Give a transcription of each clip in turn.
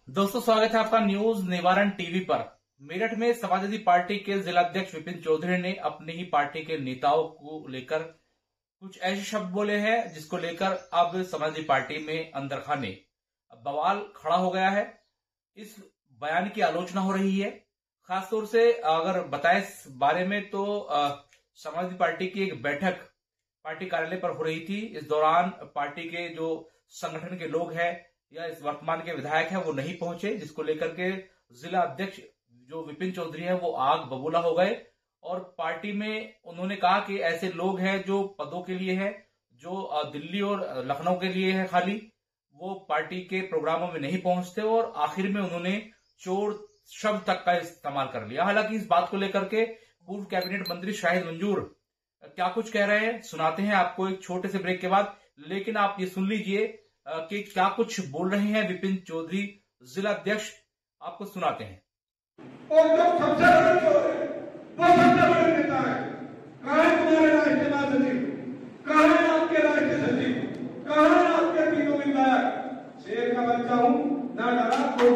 दोस्तों, स्वागत है आपका न्यूज निवारण टीवी पर। मेरठ में समाजवादी पार्टी के जिलाध्यक्ष विपिन चौधरी ने अपनी ही पार्टी के नेताओं को लेकर कुछ ऐसे शब्द बोले हैं जिसको लेकर अब समाजवादी पार्टी में अंदर खाने बवाल खड़ा हो गया है। इस बयान की आलोचना हो रही है। खासतौर से अगर बताएं इस बारे में तो समाजवादी पार्टी की एक बैठक पार्टी कार्यालय पर हो रही थी। इस दौरान पार्टी के जो संगठन के लोग हैं या इस वर्तमान के विधायक हैं वो नहीं पहुंचे, जिसको लेकर के जिला अध्यक्ष जो विपिन चौधरी है वो आग बबूला हो गए। और पार्टी में उन्होंने कहा कि ऐसे लोग हैं जो पदों के लिए है, जो दिल्ली और लखनऊ के लिए है खाली, वो पार्टी के प्रोग्रामों में नहीं पहुंचते। और आखिर में उन्होंने चोर शब्द तक का इस्तेमाल कर लिया। हालांकि इस बात को लेकर के पूर्व कैबिनेट मंत्री शाहिद मंजूर क्या कुछ कह रहे हैं सुनाते हैं आपको एक छोटे से ब्रेक के बाद। लेकिन आप ये सुन लीजिए कि क्या कुछ बोल रहे हैं विपिन चौधरी जिला अध्यक्ष, आपको सुनाते हैं। और जो सबसे बड़े चोर है वो सबसे बड़े नेता है। कहाँ है तुम्हारे राष्ट्रीय महासचिव, कहाँ है आपके राष्ट्रीय सचिव, कहाँ है आपके तीनों विधायक? शेर का बच्चा हूँ, ना डरा कोई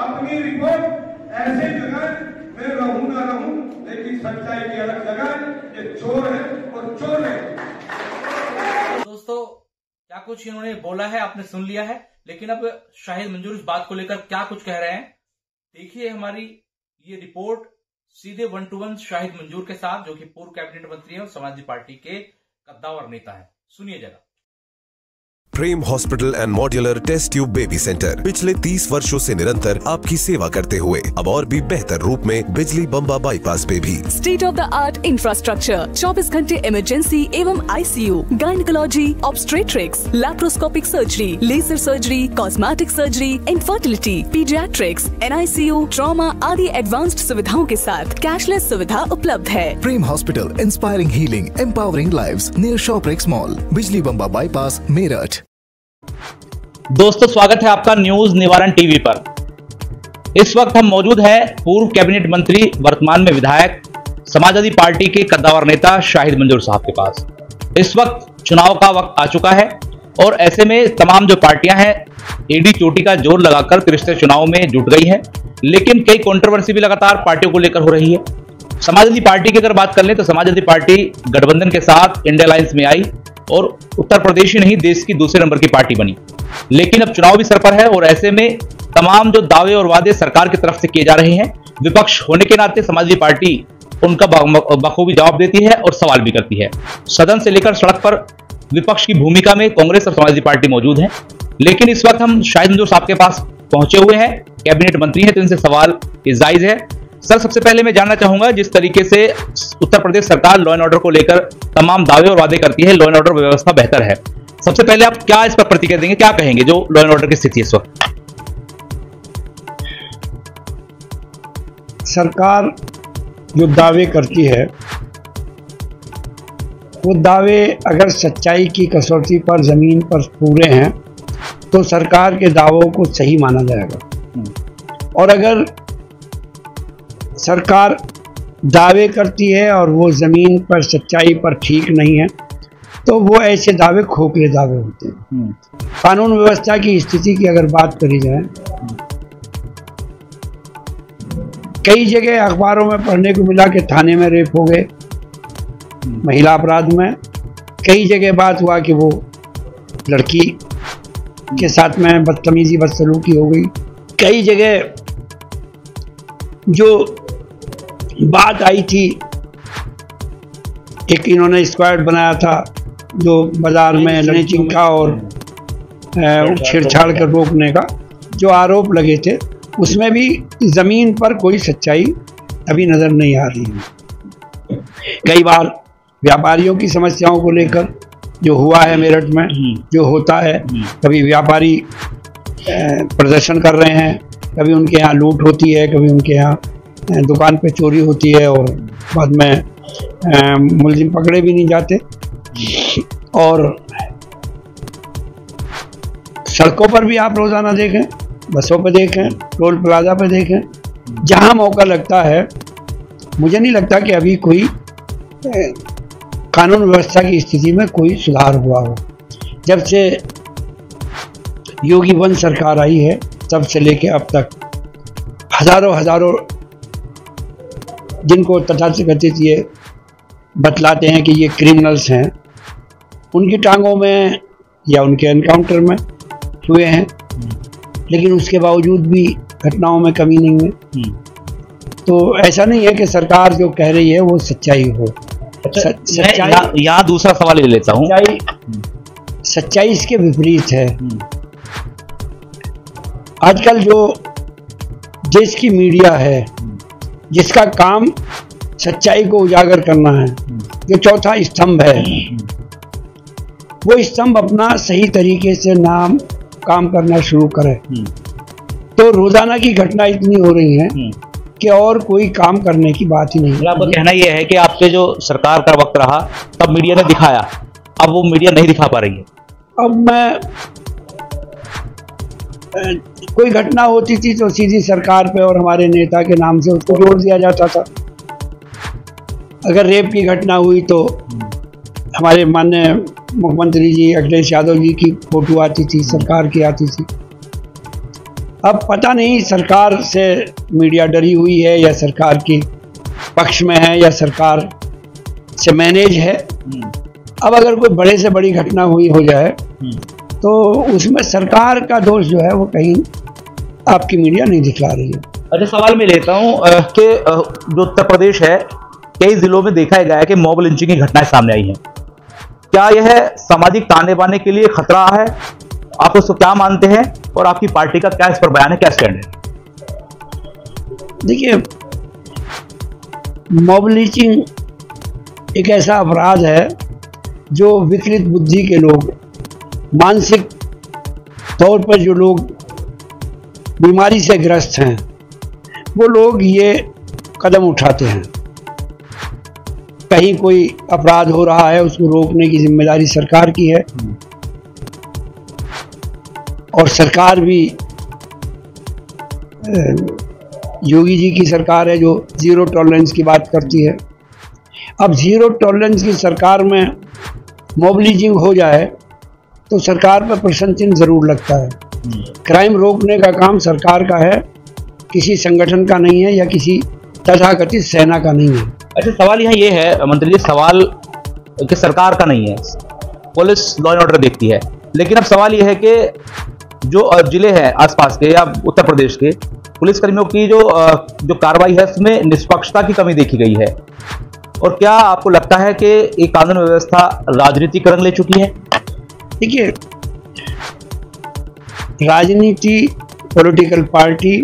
अपनी रिपोर्ट ऐसे जगह मैं रहूं ना रहूं, लेकिन सच्चाई की अलग जगह ये चोर है और चोर है। दोस्तों, क्या कुछ इन्होंने बोला है आपने सुन लिया है। लेकिन अब शाहिद मंजूर इस बात को लेकर क्या कुछ कह रहे हैं, देखिए हमारी ये रिपोर्ट सीधे 1-to-1 शाहिद मंजूर के साथ, जो कि पूर्व कैबिनेट मंत्री है और समाजवादी पार्टी के कद्दावर नेता है। सुनिए जरा। Prem hospital and modular test tube baby centre पिछले 30 वर्षों से निरंतर आपकी सेवा करते हुए अब और भी बेहतर रूप में बिजली बम्बा बाईपास पे भी state of the art infrastructure, 24 घंटे इमरजेंसी एवं ICU, gynaecology, obstetrics, laparoscopic surgery, laser surgery, cosmetic surgery, infertility, paediatrics, NICU, trauma आदि एडवांस्ड सुविधाओं के साथ कैशलेस सुविधा उपलब्ध है। Prem hospital, inspiring healing, empowering lives, near Shoprix mall, Bijli Bamba bypass, Meerut. दोस्तों, स्वागत है आपका न्यूज निवारण टीवी पर। इस वक्त हम मौजूद हैं पूर्व कैबिनेट मंत्री, वर्तमान में विधायक, समाजवादी पार्टी के कद्दावर नेता शाहिद मंजूर साहब के पास। इस वक्त चुनाव का वक्त आ चुका है और ऐसे में तमाम जो पार्टियां हैं एडी चोटी का जोर लगाकर त्रिस्तरीय चुनाव में जुट गई है। लेकिन कई कंट्रोवर्सी भी लगातार पार्टियों को लेकर हो रही है। समाजवादी पार्टी की अगर बात कर लें तो समाजवादी पार्टी गठबंधन के साथ इंडिया अलायंस में आई और उत्तर प्रदेश ही नहीं देश की दूसरे नंबर की पार्टी बनी। लेकिन अब चुनाव भी सर पर है और ऐसे में तमाम जो दावे और वादे सरकार की तरफ से किए जा रहे हैं, विपक्ष होने के नाते समाजवादी पार्टी उनका बखूबी जवाब देती है और सवाल भी करती है। सदन से लेकर सड़क पर विपक्ष की भूमिका में कांग्रेस और समाजवादी पार्टी मौजूद है। लेकिन इस वक्त हम शाहिद मंजूर साहब के पास पहुंचे हुए हैं, कैबिनेट मंत्री हैं, तो इनसे सवाल जायज है। सर, सबसे पहले मैं जानना चाहूंगा, जिस तरीके से उत्तर प्रदेश सरकार लॉ एंड ऑर्डर को लेकर तमाम दावे और वादे करती है, लॉ एंड ऑर्डर व्यवस्था बेहतर है, सबसे पहले आप क्या इस पर प्रतिक्रिया देंगे, क्या कहेंगे जो लॉ एंड ऑर्डर की स्थिति है इस वक्त? सरकार जो दावे करती है वो दावे अगर सच्चाई की कसौटी पर जमीन पर पूरे हैं तो सरकार के दावों को सही माना जाएगा। और अगर सरकार दावे करती है और वो ज़मीन पर सच्चाई पर ठीक नहीं है तो वो ऐसे दावे खोखले दावे होते हैं। कानून व्यवस्था की स्थिति की अगर बात करी जाए, कई जगह अखबारों में पढ़ने को मिला कि थाने में रेप हो गए, महिला अपराध में कई जगह बात हुआ कि वो लड़की के साथ में बदतमीजी बदसलूकी हो गई। कई जगह जो बात आई थी, एक इन्होंने स्क्वाड बनाया था जो बाजार में लंचिंग का और छेड़छाड़ कर रोकने का जो आरोप लगे थे, उसमें भी ज़मीन पर कोई सच्चाई अभी नज़र नहीं आ रही है। कई बार व्यापारियों की समस्याओं को लेकर जो हुआ है मेरठ में, जो होता है, कभी व्यापारी प्रदर्शन कर रहे हैं, कभी उनके यहाँ लूट होती है, कभी उनके यहाँ दुकान पे चोरी होती है और बाद में मुलजिम पकड़े भी नहीं जाते। और सड़कों पर भी आप रोज़ाना देखें, बसों पे देखें, टोल प्लाजा पे देखें, जहाँ मौका लगता है मुझे नहीं लगता कि अभी कोई कानून व्यवस्था की स्थिति में कोई सुधार हुआ हो। जब से योगी वन सरकार आई है तब से लेके अब तक हजारों जिनको तथाकथित ये बतलाते हैं कि ये क्रिमिनल्स हैं, उनकी टांगों में या उनके एनकाउंटर में हुए हैं, लेकिन उसके बावजूद भी घटनाओं में कमी नहीं है। तो ऐसा नहीं है कि सरकार जो कह रही है वो सच्चाई हो। सच्चाई यहाँ दूसरा सवाल ले लेता हूँ। सच्चाई इसके विपरीत है। आजकल जो देश की मीडिया है जिसका काम सच्चाई को उजागर करना है, जो चौथा स्तंभ है, वो स्तंभ अपना सही तरीके से काम करना शुरू करे तो रोजाना की घटना इतनी हो रही है कि और कोई काम करने की बात ही नहीं। आपका कहना यह है कि आपके जो सरकार का वक्त रहा तब मीडिया ने दिखाया, अब वो मीडिया नहीं दिखा पा रही है। अब मैं कोई घटना होती थी तो सीधी सरकार पे और हमारे नेता के नाम से उसको जोड़ दिया जाता था। अगर रेप की घटना हुई तो हमारे माननीय मुख्यमंत्री जी अखिलेश यादव जी की फोटो आती थी, सरकार की आती थी। अब पता नहीं सरकार से मीडिया डरी हुई है या सरकार के पक्ष में है या सरकार से मैनेज है। अब अगर कोई बड़े से बड़ी घटना हुई हो जाए तो उसमें सरकार का दोष जो है वो कहीं आपकी मीडिया नहीं दिखला रही है। अच्छा, सवाल मैं लेता हूँ कि जो उत्तर प्रदेश है कई जिलों में देखा गया है कि मॉब लिंचिंग की घटनाएं सामने आई हैं। क्या यह सामाजिक ताने बाने के लिए खतरा है? आप उसको क्या मानते हैं और आपकी पार्टी का क्या इस पर बयान है, क्या स्टैंड है? देखिए, मॉब लिंचिंग एक ऐसा अपराध है जो विकृत बुद्धि के लोग, मानसिक तौर पर जो लोग बीमारी से ग्रस्त हैं, वो लोग ये कदम उठाते हैं। कहीं कोई अपराध हो रहा है उसको रोकने की जिम्मेदारी सरकार की है और सरकार भी योगी जी की सरकार है जो जीरो टॉलरेंस की बात करती है। अब जीरो टॉलरेंस की सरकार में मॉब लिंचिंग हो जाए तो सरकार पर प्रश्न चिन्ह जरूर लगता है। क्राइम रोकने का काम सरकार का है, किसी संगठन का नहीं है या किसी तथाकथित सेना का नहीं है। अच्छा, सवाल यहाँ ये है मंत्री जी, सवाल कि सरकार का नहीं है, पुलिस लॉ एंड ऑर्डर देखती है, लेकिन अब सवाल ये है कि जो जिले हैं आसपास के या उत्तर प्रदेश के पुलिसकर्मियों की जो कार्रवाई है उसमें निष्पक्षता की कमी देखी गई है। और क्या आपको लगता है कि ये कानून व्यवस्था राजनीतिकरण ले चुकी है? देखिए, राजनीति, पॉलिटिकल पार्टी,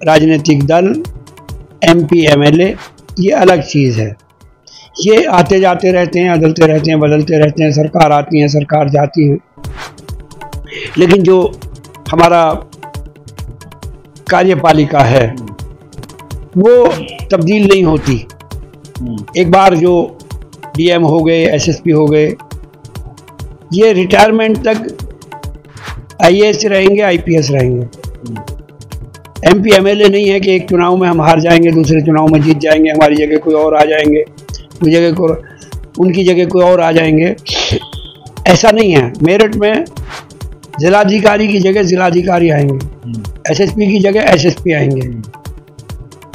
राजनीतिक दल, एमपी, एमएलए, ये अलग चीज़ है। ये आते जाते रहते हैं, बदलते रहते हैं, बदलते रहते हैं, सरकार आती है, सरकार जाती है, लेकिन जो हमारा कार्यपालिका है वो तब्दील नहीं होती। एक बार जो डीएम हो गए, एसएसपी हो गए, ये रिटायरमेंट तक आईएएस रहेंगे, आईपीएस रहेंगे। एमपी एमएलए नहीं है कि एक चुनाव में हम हार जाएंगे, दूसरे चुनाव में जीत जाएंगे, हमारी जगह कोई और आ जाएंगे, उनकी जगह कोई और आ जाएंगे। ऐसा नहीं है। मेरठ में जिलाधिकारी की जगह जिलाधिकारी आएंगे, एसएसपी की जगह एसएसपी आएंगे।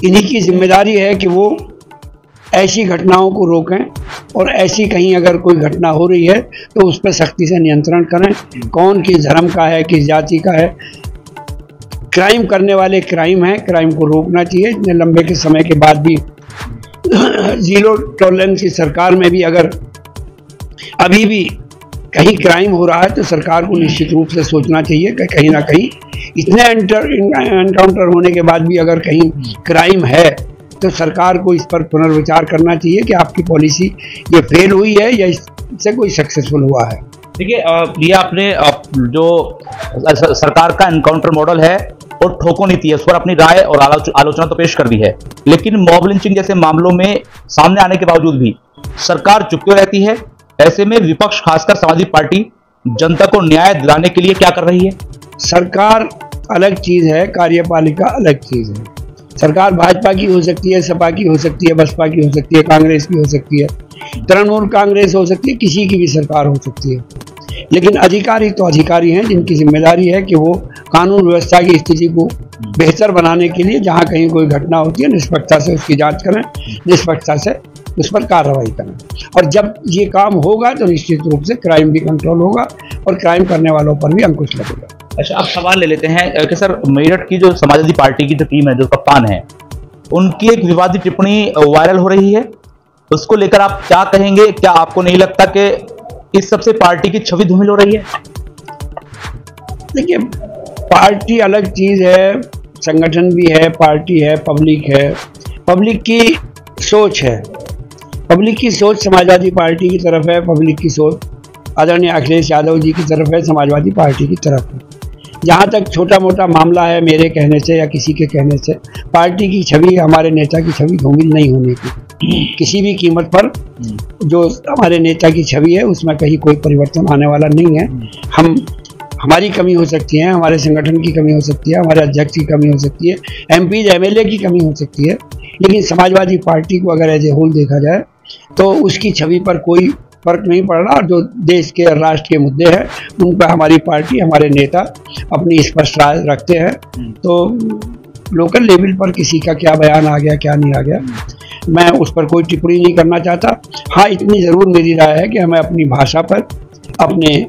इन्हीं की जिम्मेदारी है कि वो ऐसी घटनाओं को रोकें और ऐसी कहीं अगर कोई घटना हो रही है तो उस पर सख्ती से नियंत्रण करें। कौन किस धर्म का है, किस जाति का है, क्राइम करने वाले क्राइम है, क्राइम को रोकना चाहिए। इतने लंबे के समय के बाद भी जीरो टॉलरेंस की सरकार में भी अगर अभी भी कहीं क्राइम हो रहा है तो सरकार को निश्चित रूप से सोचना चाहिए कि कहीं ना कहीं इतने एनकाउंटर होने के बाद भी अगर कहीं क्राइम है तो सरकार को इस पर पुनर्विचार करना चाहिए कि आपकी पॉलिसी ये फेल हुई है या इससे कोई सक्सेसफुल हुआ है। देखिए, ये आपने जो सरकार का एनकाउंटर मॉडल है और ठोको नीति है उस पर अपनी राय और आलोचना तो पेश कर दी है, लेकिन मॉब लिंचिंग जैसे मामलों में सामने आने के बावजूद भी सरकार चुप क्यों रहती है? ऐसे में विपक्ष, खासकर समाजवादी पार्टी, जनता को न्याय दिलाने के लिए क्या कर रही है? सरकार अलग चीज है, कार्यपालिका अलग चीज है। सरकार भाजपा की हो सकती है, सपा की हो सकती है, बसपा की हो सकती है, कांग्रेस की हो सकती है, तृणमूल कांग्रेस हो सकती है, किसी की भी सरकार हो सकती है। लेकिन अधिकारी तो अधिकारी हैं जिनकी जिम्मेदारी है कि वो कानून व्यवस्था की स्थिति को बेहतर बनाने के लिए जहाँ कहीं कोई घटना होती है निष्पक्षता से उसकी जांच करें, निष्पक्षता से उस पर कार्रवाई करें। और जब ये काम होगा तो निश्चित रूप से क्राइम भी कंट्रोल होगा और क्राइम करने वालों पर भी अंकुश लगेगा। अच्छा, अब सवाल ले लेते हैं कि सर, मेरठ की जो समाजवादी पार्टी की जो टीम है, जो कप्तान है, उनकी एक विवादित टिप्पणी वायरल हो रही है, उसको लेकर आप क्या कहेंगे? क्या आपको नहीं लगता कि इस सबसे पार्टी की छवि धूमिल हो रही है? देखिए, पार्टी अलग चीज है, संगठन भी है, पार्टी है, पब्लिक है, पब्लिक की सोच है, पब्लिक की सोच समाजवादी पार्टी की तरफ है, पब्लिक की सोच आदरणीय अखिलेश यादव जी की तरफ है, समाजवादी पार्टी की तरफ है। जहाँ तक छोटा मोटा मामला है मेरे कहने से या किसी के कहने से, पार्टी की छवि, हमारे नेता की छवि धूमिल नहीं होने की किसी भी कीमत पर। जो हमारे नेता की छवि है उसमें कहीं कोई परिवर्तन आने वाला नहीं है। हमारी कमी हो सकती है, हमारे संगठन की कमी हो सकती है, हमारे अध्यक्ष की कमी हो सकती है, एमपी एमएलए की कमी हो सकती है, लेकिन समाजवादी पार्टी को अगर एज ए होल देखा जाए तो उसकी छवि पर कोई फर्क नहीं पड़ रहा। और जो देश के राष्ट्र के मुद्दे हैं उन पर हमारी पार्टी, हमारे नेता अपनी स्पष्ट राय रखते हैं। तो लोकल लेवल पर किसी का क्या बयान आ गया, क्या नहीं आ गया, मैं उस पर कोई टिप्पणी नहीं करना चाहता। हाँ, इतनी ज़रूर मेरी राय है कि हमें अपनी भाषा पर, अपने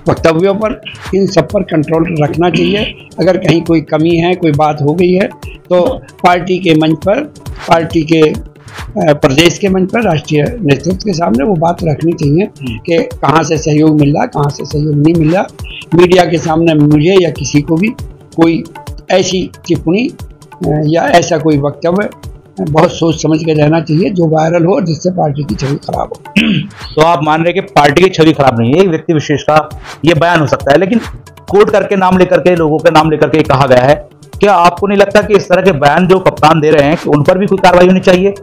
वक्तव्यों पर, इन सब पर कंट्रोल रखना चाहिए। अगर कहीं कोई कमी है, कोई बात हो गई है तो पार्टी के मंच पर, पार्टी के प्रदेश के मंच पर, राष्ट्रीय नेतृत्व के सामने वो बात रखनी चाहिए कि कहाँ से सहयोग मिल रहा, कहाँ से सहयोग नहीं मिल रहा। मीडिया के सामने मुझे या किसी को भी कोई ऐसी टिप्पणी या ऐसा कोई वक्तव्य बहुत सोच समझ के रहना चाहिए जो वायरल हो, जिससे पार्टी की छवि खराब हो। तो आप मान रहे हैं कि पार्टी की छवि खराब नहीं है, एक व्यक्ति विशेष का ये बयान हो सकता है, लेकिन कोट करके नाम लेकर के, लोगों के नाम लेकर के कहा गया है। क्या आपको नहीं लगता कि इस तरह के बयान जो कप्तान दे रहे हैं कि उन पर भी कोई कार्रवाई होनी चाहिए?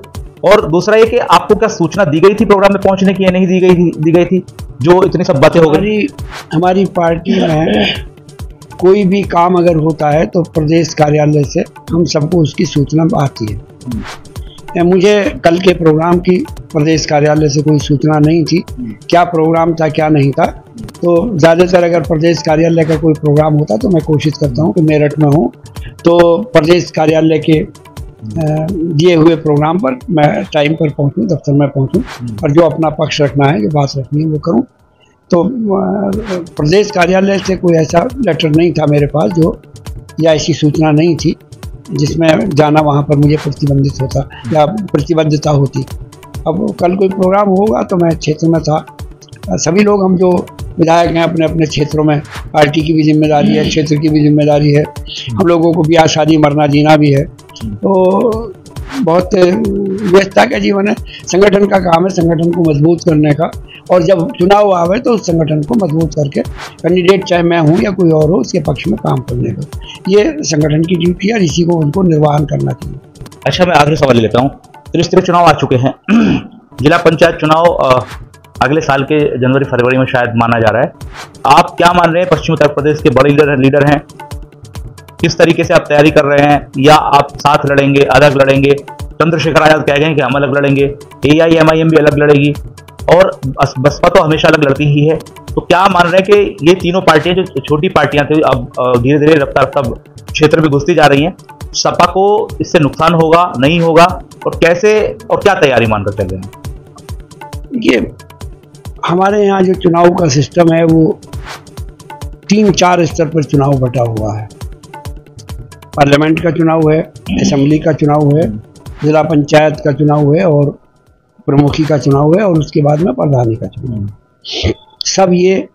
और दूसरा ये कि आपको क्या सूचना दी गई थी प्रोग्राम में पहुंचने की या नहीं दी गई थी जो इतनी सब बातें हो गई? हमारी पार्टी में कोई भी काम अगर होता है तो प्रदेश कार्यालय से हम सबको उसकी सूचना आती है। मुझे कल के प्रोग्राम की प्रदेश कार्यालय से कोई सूचना नहीं थी, क्या प्रोग्राम था क्या नहीं था। तो ज़्यादातर अगर प्रदेश कार्यालय का कोई प्रोग्राम होता तो मैं कोशिश करता हूँ कि मेरठ में हूँ तो प्रदेश कार्यालय के दिए हुए प्रोग्राम पर मैं टाइम पर पहुँचूँ, दफ्तर में पहुँचूँ और जो अपना पक्ष रखना है, जो बात रखनी है वो करूँ। तो प्रदेश कार्यालय से कोई ऐसा लेटर नहीं था मेरे पास जो, या ऐसी सूचना नहीं थी जिसमें जाना वहाँ पर मुझे प्रतिबंधित होता या प्रतिबद्धता होती। अब कल कोई प्रोग्राम होगा तो मैं क्षेत्र में था। सभी लोग, हम जो विधायक हैं, अपने अपने क्षेत्रों में, पार्टी की भी जिम्मेदारी है, क्षेत्र की भी जिम्मेदारी है, हम लोगों को ब्याह शादी मरना जीना भी है। तो बहुत व्यस्तता का जीवन है, संगठन का काम है संगठन को मजबूत करने का, और जब चुनाव आवे तो उस संगठन को मजबूत करके कैंडिडेट चाहे मैं हूँ या कोई और हो उसके पक्ष में काम करने का, ये संगठन की ड्यूटी है, इसी को उनको निर्वहन करना चाहिए। अच्छा, मैं आखिरी सवाल ले लेता हूँ। त्रिस्तरीय चुनाव आ चुके हैं, जिला पंचायत चुनाव अगले साल के जनवरी फरवरी में शायद माना जा रहा है। आप क्या मान रहे हैं, पश्चिम उत्तर प्रदेश के बड़े लीडर हैं, किस तरीके से आप तैयारी कर रहे हैं, या आप साथ लड़ेंगे, अलग लड़ेंगे? चंद्रशेखर आजाद कह गए हैं कि हम अलग लड़ेंगे, AIMIM भी अलग लड़ेगी और बसपा तो हमेशा अलग लड़ती ही है। तो क्या मान रहे हैं कि ये तीनों पार्टियां, जो छोटी पार्टियां थी, अब धीरे धीरे रफ्तार क्षेत्र में घुसती जा रही हैं, सपा को इससे नुकसान होगा, नहीं होगा, और कैसे और क्या तैयारी मानकर चल रहे हैं? ये हमारे यहाँ जो चुनाव का सिस्टम है वो 3-4 स्तर पर चुनाव बटा हुआ है। पार्लियामेंट का चुनाव है, असेंबली का चुनाव है, जिला पंचायत का चुनाव है और प्रमुखी का चुनाव है, और उसके बाद में प्रधानी का चुनाव है। सब ये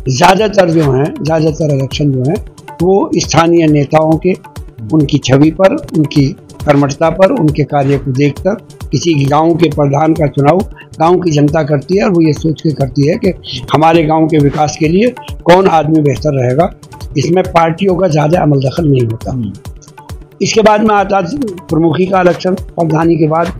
ज़्यादातर जो हैं, ज़्यादातर इलेक्शन जो हैं वो स्थानीय नेताओं के, उनकी छवि पर, उनकी कर्मठता पर, उनके कार्य को देखकर किसी गांव के प्रधान का चुनाव गांव की जनता करती है, और वो ये सोच के करती है कि हमारे गांव के विकास के लिए कौन आदमी बेहतर रहेगा। इसमें पार्टियों का ज़्यादा अमल दखल नहीं होता। इसके बाद में आता प्रमुखी का इलेक्शन। प्रधानी के बाद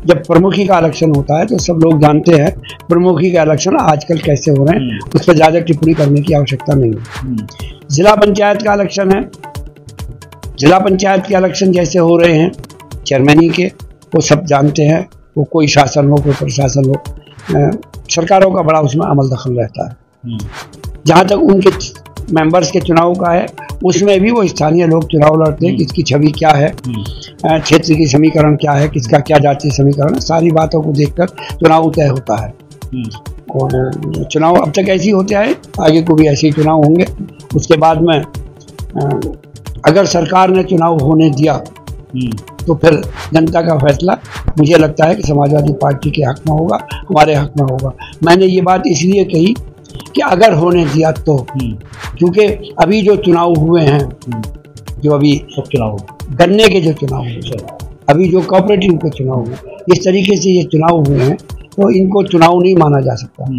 जब प्रमुखी का इलेक्शन होता है तो सब लोग जानते हैं प्रमुखी का इलेक्शन आजकल कैसे हो रहे हैं, उस पर ज़्यादा टिप्पणी करने की आवश्यकता नहीं है। जिला पंचायत का इलेक्शन है जिला पंचायत के इलेक्शन जैसे हो रहे हैं चेयरमैनी के, वो सब जानते हैं, वो कोई शासन हो कोई प्रशासन हो, सरकारों का बड़ा उसमें अमल दखल रहता है। जहाँ तक उनके मेंबर्स के चुनाव का है, उसमें भी वो स्थानीय लोग चुनाव लड़ते हैं, किसकी छवि क्या है, क्षेत्र की समीकरण क्या है, किसका क्या जातीय समीकरण है, सारी बातों को देखकर चुनाव तय होता है। और चुनाव अब तक ऐसे ही होते आए, आगे को भी ऐसे ही चुनाव होंगे। उसके बाद में अगर सरकार ने चुनाव होने दिया तो फिर जनता का फैसला मुझे लगता है कि समाजवादी पार्टी के हक में होगा, हमारे हक में होगा। मैंने ये बात इसलिए कही कि अगर होने दिया तो, क्योंकि अभी जो चुनाव हुए हैं, जो अभी चुनाव गन्ने के जो चुनाव हुए, अभी जो कोऑपरेटिव के चुनाव हुए, इस तरीके से ये चुनाव हुए हैं, तो इनको चुनाव नहीं माना जा सकता।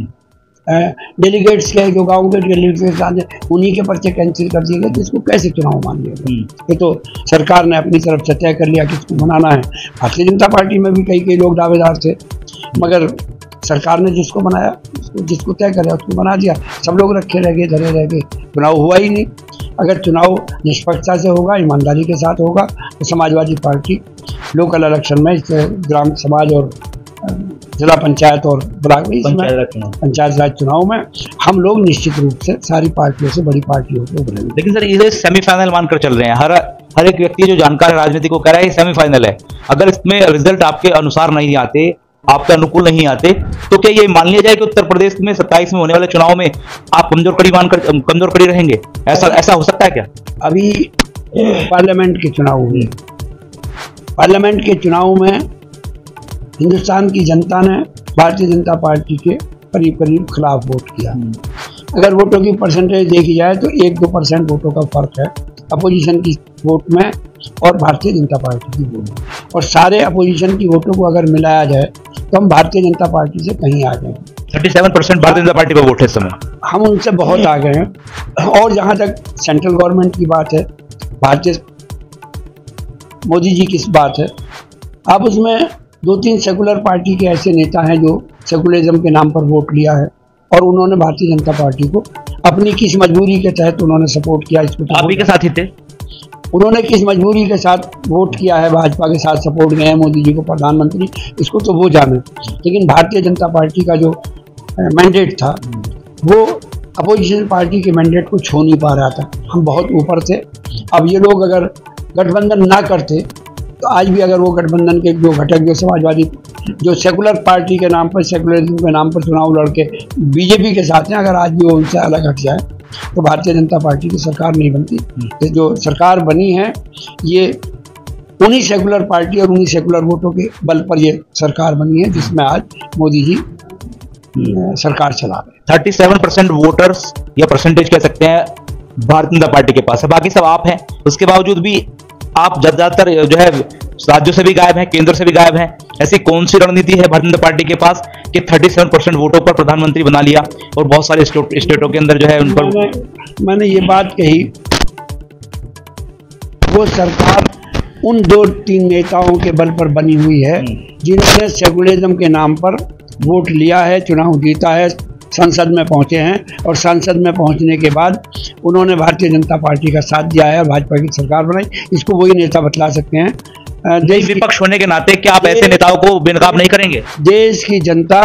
डेलीगेट्स के जो गाँव के डेलीगेट्स आते उन्हीं के पर्चे कैंसिल कर दिए गए, तो इसको कैसे चुनाव मान लिया? ये तो सरकार ने अपनी तरफ से तय कर लिया कि इसको बनाना है। भारतीय जनता पार्टी में भी कई लोग दावेदार थे, मगर सरकार ने जिसको बनाया, जिसको तय करा उसको बना दिया। सब लोग रखे रह गए, धरे रह गए, चुनाव हुआ ही नहीं। अगर चुनाव निष्पक्षता से होगा, ईमानदारी के साथ होगा, तो समाजवादी पार्टी लोकल इलेक्शन में ग्राम समाज और जिला पंचायत और ब्लॉक पंचायत राज चुनाव में हम लोग निश्चित रूप से सारी पार्टियों से बड़ी पार्टियों को उभरेंगे। लेकिन सर ये सेमीफाइनल मानकर चल रहे हैं, हर एक व्यक्ति जो जानकार है राजनीति को कह रहा है ये सेमीफाइनल है। अगर इसमें रिजल्ट आपके अनुसार नहीं आते, आपके अनुकूल नहीं आते, तो क्या ये मान लिया जाए कि उत्तर प्रदेश में 27 में होने वाले चुनाव में आप कमजोर कड़ी रहेंगे? ऐसा हो सकता है क्या? अभी पार्लियामेंट के चुनाव हुए, पार्लियामेंट के चुनाव में हिंदुस्तान की जनता ने भारतीय जनता पार्टी के करीब खिलाफ वोट किया। अगर वोटों की परसेंटेज देखी जाए तो 1-2% वोटों का फर्क है अपोजिशन की वोट में और भारतीय जनता पार्टी की वोट में। और सारे अपोजिशन की वोटों को अगर मिलाया जाए तो हम भारतीय जनता पार्टी से कहीं आगे हैं। 37% भारतीय जनता पार्टी का वोट है इस समय, हम उनसे बहुत आगे हैं। और जहाँ तक सेंट्रल गवर्नमेंट की बात है, भारतीय मोदी जी की बात है, अब उसमें 2-3 सेकुलर पार्टी के ऐसे नेता हैं जो सेकुलरिज्म के नाम पर वोट लिया है, और उन्होंने भारतीय जनता पार्टी को अपनी किस मजबूरी के तहत उन्होंने सपोर्ट किया। इसको तो आप भी के साथ ही थे, उन्होंने किस मजबूरी के साथ वोट किया है, भाजपा के साथ सपोर्ट गए हैं मोदी जी को प्रधानमंत्री, इसको तो वो जाने। लेकिन भारतीय जनता पार्टी का जो मैंडेट था वो अपोजिशन पार्टी के मैंडेट को छू नहीं पा रहा था। हम बहुत ऊपर थे। अब ये लोग अगर गठबंधन ना करते तो आज भी अगर वो गठबंधन के जो घटक जो समाजवादी जो सेकुलर पार्टी के नाम पर, सेकुलरिज्म के नाम पर चुनाव लड़के बीजेपी के साथ हैं, अगर आज भी वो उनसे अलग हट जाए तो भारतीय जनता पार्टी की सरकार नहीं बनती। जो सरकार बनी है ये उन्हीं सेकुलर पार्टी और उन्हीं सेकुलर वोटों के बल पर ये सरकार बनी है, जिसमें आज मोदी जी सरकार चला रहे। 37% वोटर्स या परसेंटेज कह सकते हैं भारतीय जनता पार्टी के पास है, बाकी सब आप हैं। उसके बावजूद भी आप ज्यादातर जो है राज्यों से भी गायब हैं, केंद्र से भी गायब हैं। ऐसी कौन सी रणनीति है भारतीय जनता पार्टी के पास कि 37% वोटों पर प्रधानमंत्री बना लिया और बहुत सारे स्टेटों के अंदर जो है उन पर मैंने ये बात कही, वो सरकार उन 2-3 नेताओं के बल पर बनी हुई है जिन्होंने सेकुलरिज्म के नाम पर वोट लिया है, चुनाव जीता है, संसद में पहुंचे हैं, और संसद में पहुंचने के बाद उन्होंने भारतीय जनता पार्टी का साथ दिया है और भाजपा की सरकार बनाई। इसको वही नेता बतला सकते हैं। देश विपक्ष होने के नाते क्या आप ऐसे नेताओं को बेनकाब नहीं करेंगे? देश की जनता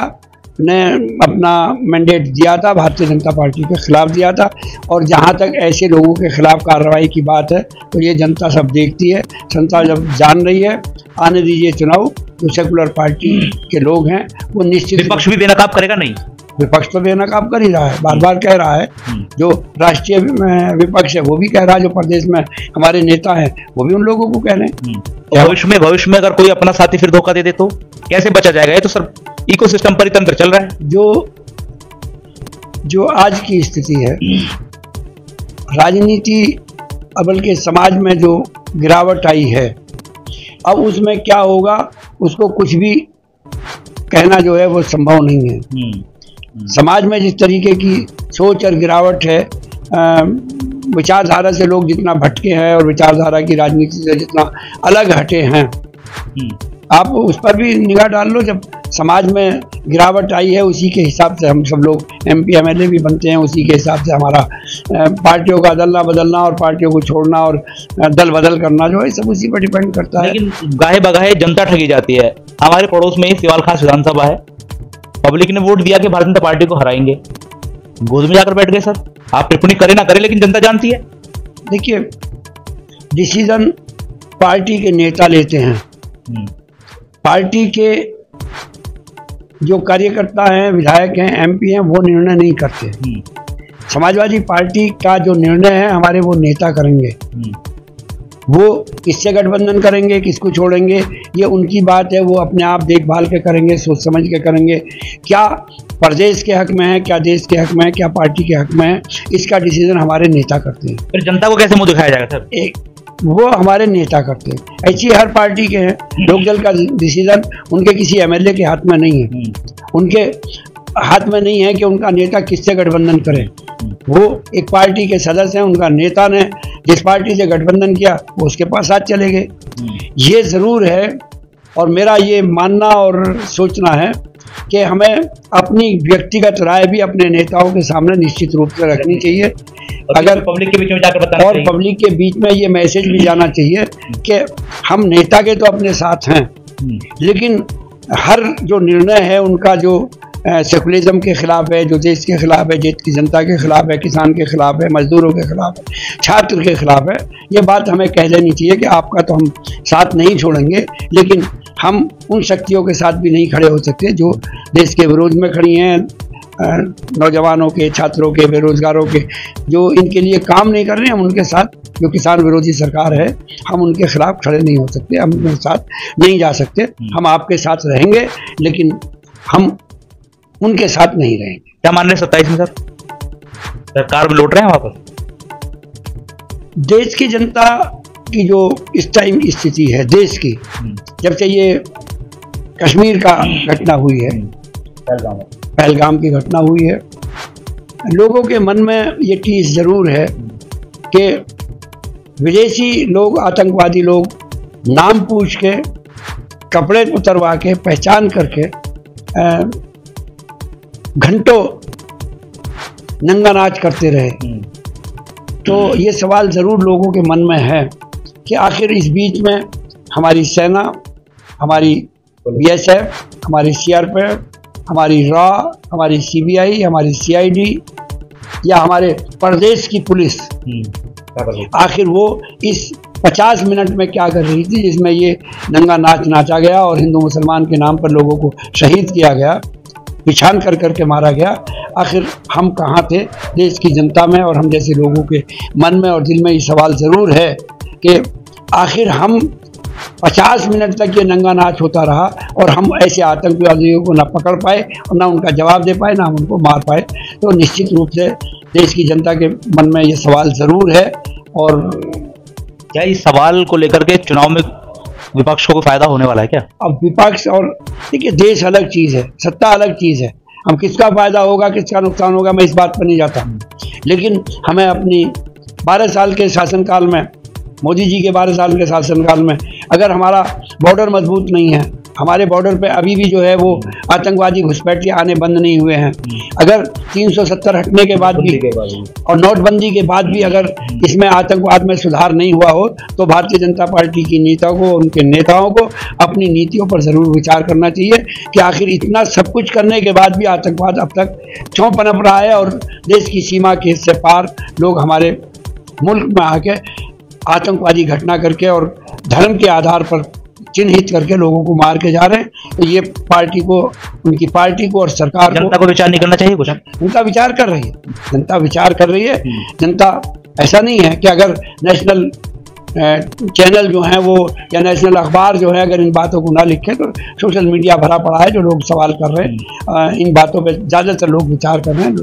ने अपना मैंडेट दिया था, भारतीय जनता पार्टी के खिलाफ दिया था, और जहां तक ऐसे लोगों के खिलाफ कार्रवाई की बात है तो ये जनता सब देखती है, जनता जब जान रही है। आने दीजिए चुनाव, जो सेकुलर पार्टी के लोग हैं वो निश्चित। विपक्ष भी बेनकाब करेगा नहीं? विपक्ष तो बेनकाब कर ही रहा है, बार बार कह रहा है। जो राष्ट्रीय विपक्ष है वो भी कह रहा है, जो प्रदेश में हमारे नेता हैं वो भी उन लोगों को कह रहे हैं। भविष्य में अगर कोई अपना साथी फिर धोखा दे दे तो कैसे बचा जाएगा? ये तो सर इकोसिस्टम परितंत्र चल रहा है। जो आज की स्थिति है, राजनीति बल्कि समाज में जो गिरावट आई है, अब उसमें क्या होगा उसको कुछ भी कहना जो है वो संभव नहीं है। समाज में जिस तरीके की सोच और गिरावट है, विचारधारा से लोग जितना भटके हैं और विचारधारा की राजनीति से जितना अलग हटे हैं, आप उस पर भी निगाह डाल लो। जब समाज में गिरावट आई है उसी के हिसाब से हम सब लोग MP MLA भी बनते हैं, उसी के हिसाब से हमारा पार्टियों का अदलना बदलना और पार्टियों को छोड़ना और दल बदल करना जो है सब उसी पर डिपेंड करता है। लेकिन गाहे बगाहे जनता ठगी जाती है। हमारे पड़ोस में ही सिवाल खास विधानसभा है, पब्लिक ने वोट दिया कि भारतीय जनता पार्टी को हराएंगे, गोद में जाकर बैठ गए। सर आप टिप्पणी करें ना करें लेकिन जनता जानती है। देखिए, डिसीजन पार्टी के नेता लेते हैं, पार्टी के जो कार्यकर्ता हैं, विधायक हैं, MP हैं, वो निर्णय नहीं करते। समाजवादी पार्टी का जो निर्णय है हमारे वो नेता करेंगे। वो किससे गठबंधन करेंगे, किसको छोड़ेंगे, ये उनकी बात है, वो अपने आप देखभाल के करेंगे, सोच समझ के करेंगे। क्या प्रदेश के हक में है, क्या देश के हक में है, क्या पार्टी के हक में है, इसका डिसीजन हमारे नेता करते हैं। फिर जनता को कैसे मुंह दिखाया जाएगा सर? वो हमारे नेता करते हैं। ऐसी हर पार्टी के हैं। लोकदल का डिसीजन उनके किसी MLA के हाथ में नहीं है, उनके हाथ में नहीं है कि उनका नेता किससे गठबंधन करे। वो एक पार्टी के सदस्य हैं, उनका नेता ने जिस पार्टी से गठबंधन किया वो उसके पास साथ चले गए। ये ज़रूर है और मेरा ये मानना और सोचना है कि हमें अपनी व्यक्तिगत राय भी अपने नेताओं के सामने निश्चित रूप से रखनी चाहिए। अगर पब्लिक के बीच में जाकर बताना और चाहिए। पब्लिक के बीच में ये मैसेज भी जाना चाहिए कि हम नेता के तो अपने साथ हैं, लेकिन हर जो निर्णय है उनका जो सेकुलरिज्म के खिलाफ है, जो देश के खिलाफ है, देश की जनता के खिलाफ है, किसान के खिलाफ है, मजदूरों के खिलाफ है, छात्र के खिलाफ है, ये बात हमें कह देनी चाहिए कि आपका तो हम साथ नहीं छोड़ेंगे, लेकिन हम उन शक्तियों के साथ भी नहीं खड़े हो सकते जो देश के विरोध में खड़ी हैं, नौजवानों के, छात्रों के, बेरोजगारों के, जो इनके लिए काम नहीं कर रहे हैं। हम उनके साथ, जो किसान विरोधी सरकार है, हम उनके खिलाफ खड़े नहीं हो सकते, हम उनके साथ नहीं जा सकते। हम आपके साथ रहेंगे लेकिन हम उनके साथ नहीं रहेंगे। क्या मान रहे 27 में सर सरकार में लौट रहे हैं वापस? देश की जनता की जो इस टाइम स्थिति है देश की, जब से ये कश्मीर का घटना हुई है, पहलगाम की घटना हुई है, लोगों के मन में ये चीज़ ज़रूर है कि विदेशी लोग, आतंकवादी लोग नाम पूछ के, कपड़े उतरवा के, पहचान करके घंटों नंगा नाच करते रहे। तो ये सवाल ज़रूर लोगों के मन में है कि आखिर इस बीच में हमारी सेना, हमारी BSF, हमारी CRPF, हमारी रॉ, हमारी CBI, हमारी CID या हमारे प्रदेश की पुलिस, आखिर वो इस 50 मिनट में क्या कर रही थी जिसमें ये नंगा नाच नाचा गया और हिंदू मुसलमान के नाम पर लोगों को शहीद किया गया, पिछान कर करके मारा गया। आखिर हम कहाँ थे देश की जनता में और हम जैसे लोगों के मन में और दिल में ये सवाल ज़रूर है कि आखिर हम 50 मिनट तक ये नंगा नाच होता रहा और हम ऐसे आतंकवादियों को ना पकड़ पाए और ना उनका जवाब दे पाए, ना हम उनको मार पाए। तो निश्चित रूप से देश की जनता के मन में ये सवाल ज़रूर है। और क्या इस सवाल को लेकर के चुनाव में विपक्ष को फायदा होने वाला है क्या? अब विपक्ष और देखिए, देश अलग चीज़ है, सत्ता अलग चीज़ है। हम किसका फायदा होगा, किसका नुकसान होगा, मैं इस बात पर नहीं जाता। लेकिन हमें अपनी 12 साल के शासनकाल में, मोदी जी के 12 साल के शासनकाल में, अगर हमारा बॉर्डर मजबूत नहीं है, हमारे बॉर्डर पे अभी भी जो है वो आतंकवादी घुसपैठिए आने बंद नहीं हुए हैं, अगर 370 हटने के बाद भी और नोटबंदी के बाद भी अगर इसमें आतंकवाद में सुधार नहीं हुआ हो, तो भारतीय जनता पार्टी की नेताओं को, उनके नेताओं को अपनी नीतियों पर ज़रूर विचार करना चाहिए कि आखिर इतना सब कुछ करने के बाद भी आतंकवाद अब तक क्यों पनप रहा है और देश की सीमा के से पार लोग हमारे मुल्क में आके आतंकवादी घटना करके और धर्म के आधार पर चिन्हित करके लोगों को मार के जा रहे हैं। तो ये पार्टी को, उनकी पार्टी को और सरकार को, जनता को विचार नहीं करना चाहिए कुछ? जनता विचार कर रही है, जनता विचार कर रही है। जनता, ऐसा नहीं है कि अगर नेशनल चैनल जो हैं वो या नेशनल अखबार जो है अगर इन बातों को ना लिखे, तो सोशल मीडिया भरा पड़ा है जो लोग सवाल कर रहे हैं। इन बातों पे ज़्यादातर लोग विचार कर रहे हैं,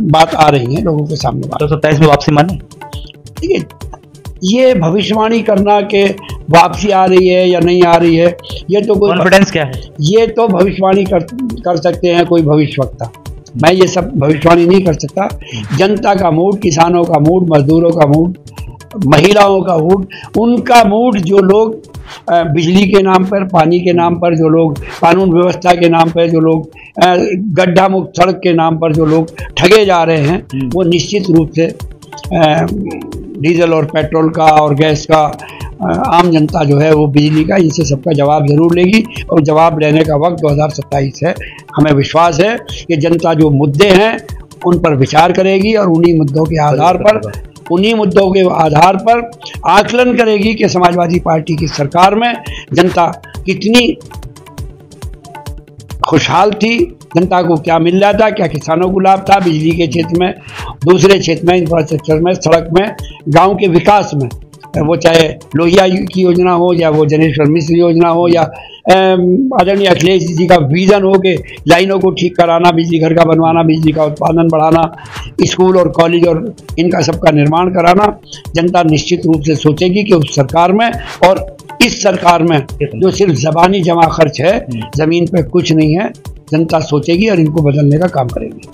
बात आ रही है लोगों के सामने। तो 27 में वापसी माने? देखिए, ये भविष्यवाणी करना कि वापसी आ रही है या नहीं आ रही है, ये तो कोई कॉन्फिडेंस क्या है? ये तो भविष्यवाणी कर सकते हैं कोई भविष्यवक्ता। मैं ये सब भविष्यवाणी नहीं कर सकता। जनता का मूड, किसानों का मूड, मजदूरों का मूड, महिलाओं का मूड, उनका मूड, जो लोग बिजली के नाम पर, पानी के नाम पर, जो लोग कानून व्यवस्था के नाम पर, जो लोग गड्ढा मुक्त सड़क के नाम पर जो लोग ठगे जा रहे हैं, वो निश्चित रूप से डीजल और पेट्रोल का और गैस का आम जनता जो है वो बिजली का, इनसे सबका जवाब जरूर लेगी। और जवाब लेने का वक्त 2027 है। हमें विश्वास है कि जनता जो मुद्दे हैं उन पर विचार करेगी और उन्हीं मुद्दों के आधार पर आकलन करेगी कि समाजवादी पार्टी की सरकार में जनता कितनी खुशहाल थी, जनता को क्या मिल रहा था, क्या किसानों को लाभ था बिजली के क्षेत्र में, दूसरे क्षेत्र में, इंफ्रास्ट्रक्चर में, सड़क में, गांव के विकास में, वो चाहे लोहिया की योजना हो या वो जनेश्वर मिश्र योजना हो या आदरणीय अखिलेश जी का विजन हो कि लाइनों को ठीक कराना, बिजली घर का बनवाना, बिजली का उत्पादन बढ़ाना, स्कूल और कॉलेज और इनका सबका निर्माण कराना। जनता निश्चित रूप से सोचेगी कि उस सरकार में और इस सरकार में जो सिर्फ ज़बानी जमा खर्च है, ज़मीन पे कुछ नहीं है, जनता सोचेगी और इनको बदलने का काम करेगी।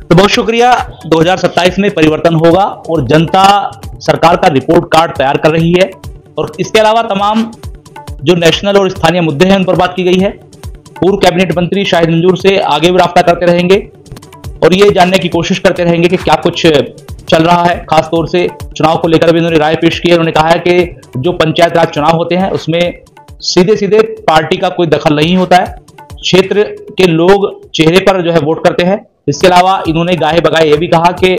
तो बहुत शुक्रिया। 2027 में परिवर्तन होगा और जनता सरकार का रिपोर्ट कार्ड तैयार कर रही है और इसके अलावा तमाम जो नेशनल और स्थानीय मुद्दे हैं उन पर बात की गई है। पूर्व कैबिनेट मंत्री शाहिद मंजूर से आगे भी राब्ता करते रहेंगे और ये जानने की कोशिश करते रहेंगे कि क्या कुछ चल रहा है। खासतौर से चुनाव को लेकर भी उन्होंने राय पेश की है। उन्होंने कहा है कि जो पंचायत राज चुनाव होते हैं उसमें सीधे सीधे पार्टी का कोई दखल नहीं होता है, क्षेत्र के लोग चेहरे पर जो है वोट करते हैं। इसके अलावा इन्होंने गाहे बगाए ये भी कहा कि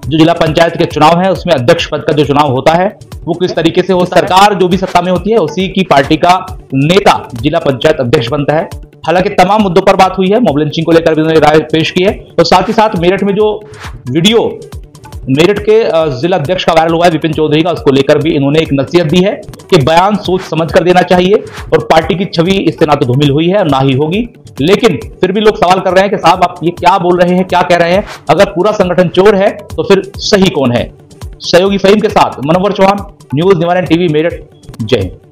जो जिला पंचायत के चुनाव है उसमें अध्यक्ष पद का जो चुनाव होता है वो किस तरीके से हो, सरकार जो भी सत्ता में होती है उसी की पार्टी का नेता जिला पंचायत अध्यक्ष बनता है। हालांकि तमाम मुद्दों पर बात हुई है, मॉब लिंचिंग को लेकर भी उन्होंने राय पेश की है। तो साथ ही साथ मेरठ में जो वीडियो मेरठ के जिला अध्यक्ष का वायरल हुआ है विपिन चौधरी का, उसको लेकर भी इन्होंने एक नसीहत दी है कि बयान सोच समझ कर देना चाहिए और पार्टी की छवि इससे ना तो धूमिल हुई है और ना ही होगी। लेकिन फिर भी लोग सवाल कर रहे हैं कि साहब आप ये क्या बोल रहे हैं, क्या कह रहे हैं? अगर पूरा संगठन चोर है तो फिर सही कौन है? सहयोगी फहीम के साथ मनोवर चौहान, न्यूज निवारण टीवी, मेरठ। जय हिंद।